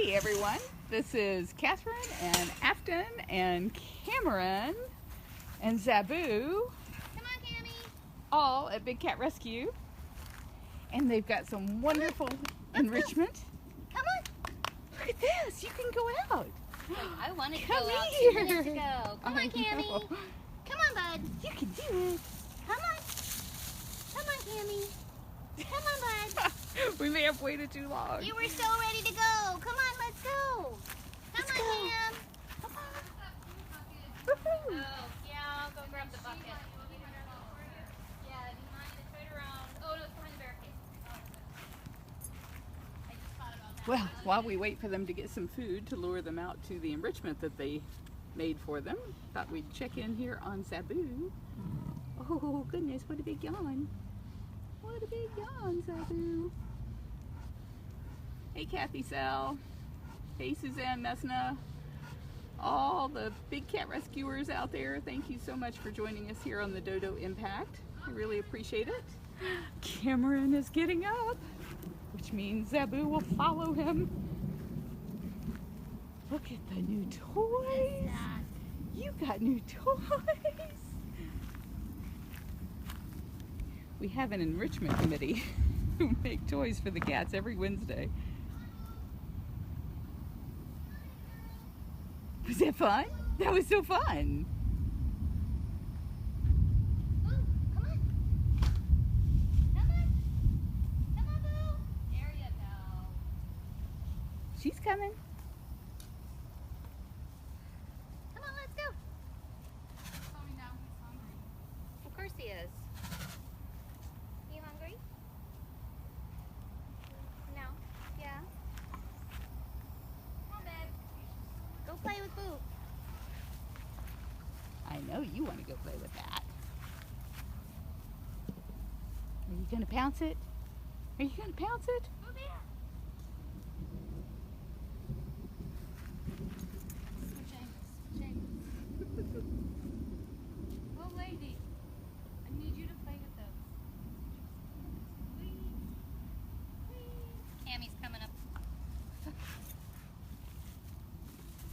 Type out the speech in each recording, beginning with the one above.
Hey everyone, this is Catherine and Afton and Cameron and Zabu, Come on, Cammy. all at Big Cat Rescue, and they've got some wonderful enrichment. Come on. Look at this, you can go out. I wanted to Come go out here. 2 minutes ago. Come I on, Cammy. know. Come on, bud. You can do it. Come on. Come on, Cammy. Come on, bud. We may have waited too long. You were so ready to go. Come on, let's go. Come Let's on, go. Cam. Come on. Woohoo. Oh, yeah, I'll go grab the bucket. Yeah, do you mind? It's right around. Oh, no, it's behind the barricade. I just thought about that. Well, while we wait for them to get some food to lure them out to the enrichment that they made for them, thought we'd check in here on Zabu. Oh goodness, what a big yawn. What a big yawn, Zabu. Hey Kathy Sal. Hey Suzanne Messna. All the Big Cat Rescuers out there, thank you so much for joining us here on the Dodo Impact. I really appreciate it. Cameron is getting up, which means Zabu will follow him. Look at the new toys. You got new toys. We have an enrichment committee who make toys for the cats every Wednesday. Was that fun? That was so fun. Boo, come on. Come on. Come on, Boo. There you go. She's coming. Come on, let's go. Tell me now he's hungry. Of course he is. You hungry? No? Yeah? Come on, babe. Go play with Boo. I know you want to go play with that. Are you going to pounce it? Are you going to pounce it? Boo there. Switch angles. Well, lady, I need you to play with those. Cammy's coming up.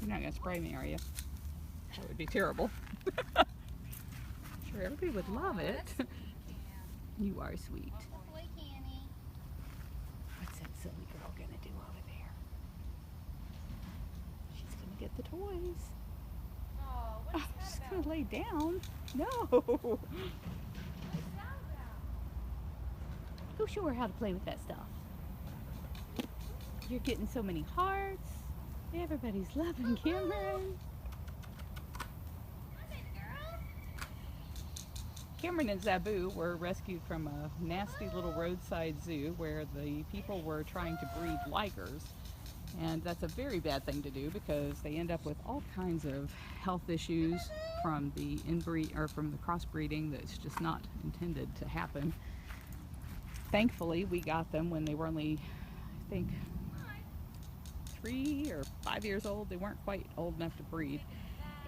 You're not going to spray me, are you? That would be terrible. Sure, everybody would love it. You are sweet. Good boy, Cammy. What's that silly girl going to do over there? She's going to get the toys. Oh, what is Oh, that she's about? going to lay down. No. What is that about? Go show her how to play with that stuff. You're getting so many hearts. Everybody's loving Cameron. Come in, girl. Cameron and Zabu were rescued from a nasty little roadside zoo where the people were trying to breed ligers. And that's a very bad thing to do because they end up with all kinds of health issues from the inbreed or from the crossbreeding that's just not intended to happen. Thankfully, we got them when they were only, I think, 3 or 5 years old. They weren't quite old enough to breed,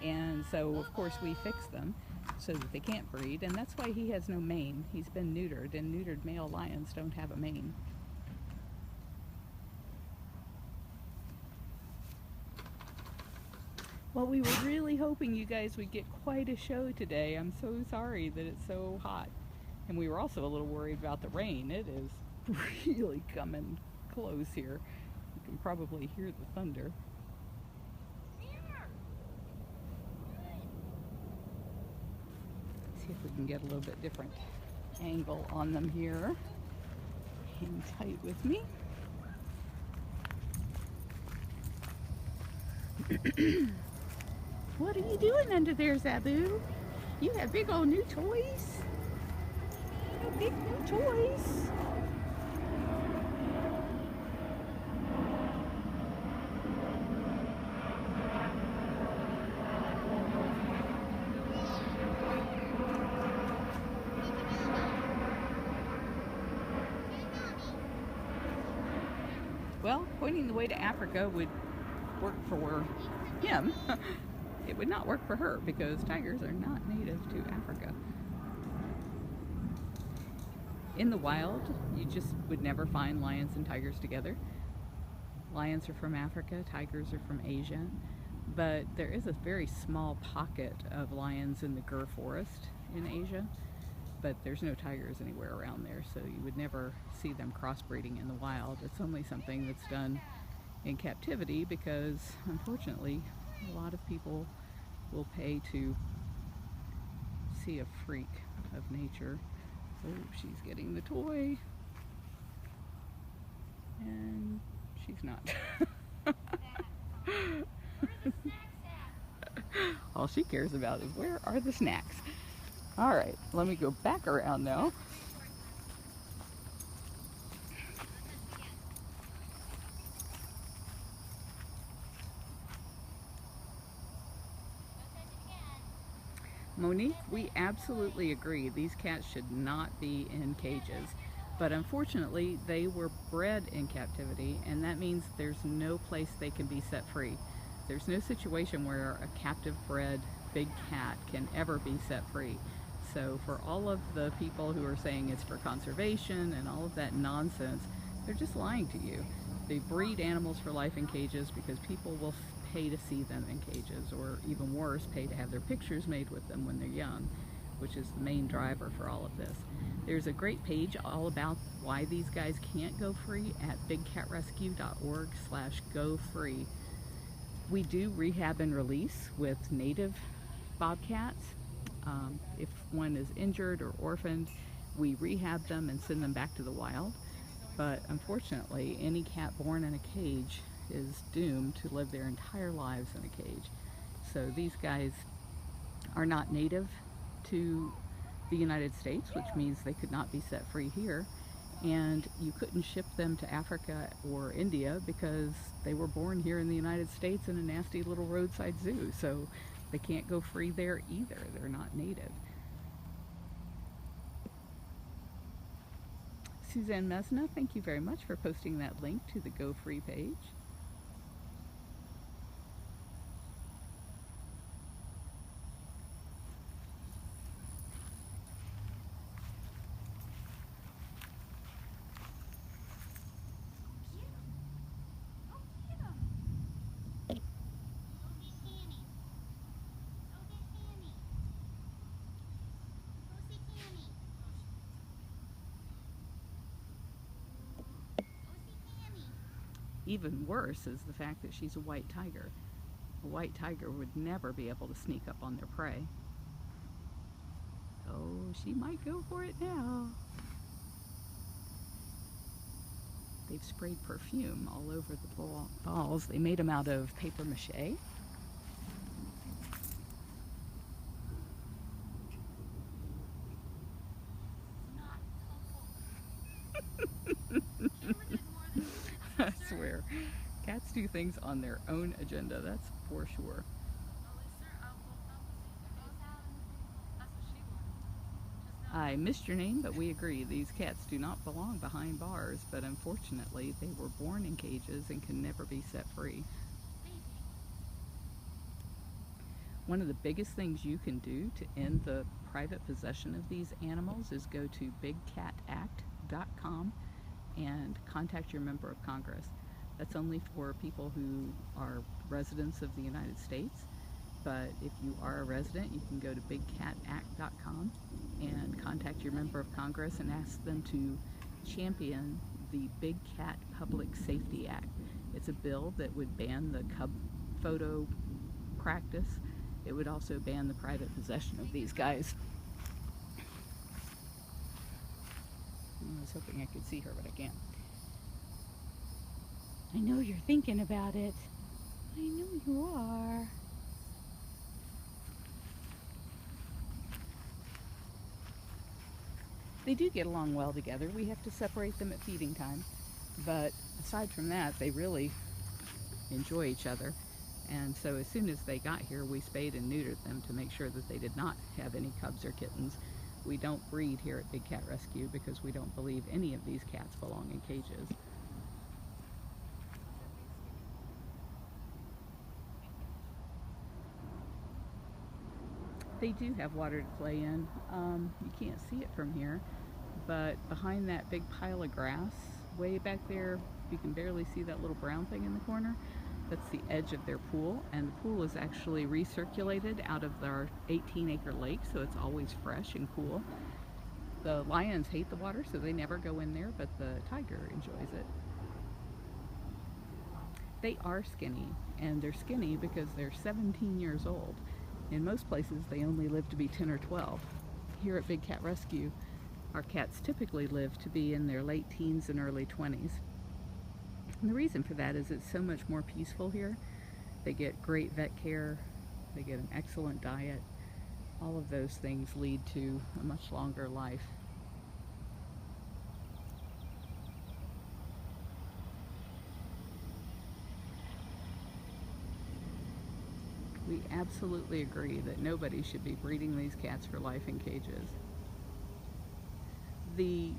and so of course we fixed them so that they can't breed, and that's why he has no mane. He's been neutered, and neutered male lions don't have a mane. Well, we were really hoping you guys would get quite a show today. I'm so sorry that it's so hot, and we were also a little worried about the rain. It is really coming close here. You can probably hear the thunder. See if we can get a little bit different angle on them here. Hang tight with me. What are you doing under there, Zabu? You have big old new toys. You have big new toys. Well, pointing the way to Africa would work for him. It would not work for her because tigers are not native to Africa. In the wild, you just would never find lions and tigers together. Lions are from Africa, tigers are from Asia, but there is a very small pocket of lions in the Gir forest in Asia, but there's no tigers anywhere around there, so you would never see them crossbreeding in the wild. It's only something that's done in captivity because, unfortunately, a lot of people will pay to see a freak of nature. Oh, she's getting the toy. And she's not. Where are the snacks at? All she cares about is where are the snacks. All right, let me go back around now. Monique, we absolutely agree. These cats should not be in cages. But unfortunately, they were bred in captivity, and that means there's no place they can be set free. There's no situation where a captive bred big cat can ever be set free. So for all of the people who are saying it's for conservation and all of that nonsense, they're just lying to you. They breed animals for life in cages because people will pay to see them in cages, or even worse, pay to have their pictures made with them when they're young, which is the main driver for all of this. There's a great page all about why these guys can't go free at bigcatrescue.org/go-free. We do rehab and release with native bobcats. If one is injured or orphaned, we rehab them and send them back to the wild. But unfortunately, any cat born in a cage is doomed to live their entire lives in a cage. So these guys are not native to the United States, which means they could not be set free here, and you couldn't ship them to Africa or India because they were born here in the United States in a nasty little roadside zoo, so they can't go free there either. They're not native. Suzanne Mesna, thank you very much for posting that link to the Go Free page. Even worse is the fact that she's a white tiger. A white tiger would never be able to sneak up on their prey. Oh, she might go for it now. They've sprayed perfume all over the balls. They made them out of paper mache. I swear, cats do things on their own agenda, that's for sure. I missed your name, but we agree. These cats do not belong behind bars, but unfortunately they were born in cages and can never be set free. One of the biggest things you can do to end the private possession of these animals is go to bigcatact.com and contact your member of Congress. That's only for people who are residents of the United States, but if you are a resident, you can go to bigcatact.com and contact your member of Congress and ask them to champion the Big Cat Public Safety Act. It's a bill that would ban the cub photo practice. It would also ban the private possession of these guys. I was hoping I could see her, but I can't. I know you're thinking about it. I know you are. They do get along well together. We have to separate them at feeding time. But aside from that, they really enjoy each other. And so as soon as they got here, we spayed and neutered them to make sure that they did not have any cubs or kittens. We don't breed here at Big Cat Rescue because we don't believe any of these cats belong in cages. They do have water to play in. You can't see it from here, but behind that big pile of grass, way back there You can barely see that little brown thing in the corner. That's the edge of their pool, and the pool is actually recirculated out of their 18-acre lake, so it's always fresh and cool. The lions hate the water, so they never go in there, but the tiger enjoys it. They are skinny, and they're skinny because they're 17 years old. In most places, they only live to be 10 or 12. Here at Big Cat Rescue, our cats typically live to be in their late teens and early 20s. And the reason for that is it's so much more peaceful here. They get great vet care, they get an excellent diet. All of those things lead to a much longer life. We absolutely agree that nobody should be breeding these cats for life in cages. The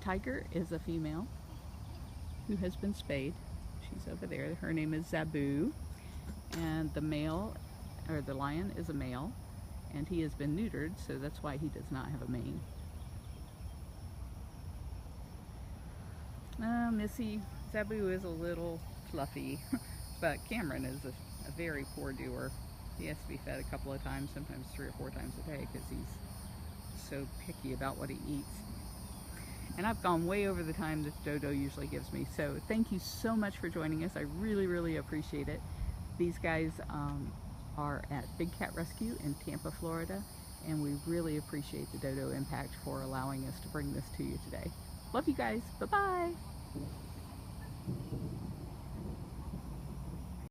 tiger is a female who has been spayed. She's over there. Her name is CamBu. And the male, or the lion, is a male, and he has been neutered, so that's why he does not have a mane. Missy, CamBu is a little fluffy, but Cameron is a very poor doer. He has to be fed a couple of times, sometimes 3 or 4 times a day, because he's so picky about what he eats. And I've gone way over the time that Dodo usually gives me. So thank you so much for joining us. I really, really appreciate it. These guys are at Big Cat Rescue in Tampa, Florida, and we really appreciate the Dodo Impact for allowing us to bring this to you today. Love you guys. Bye-bye.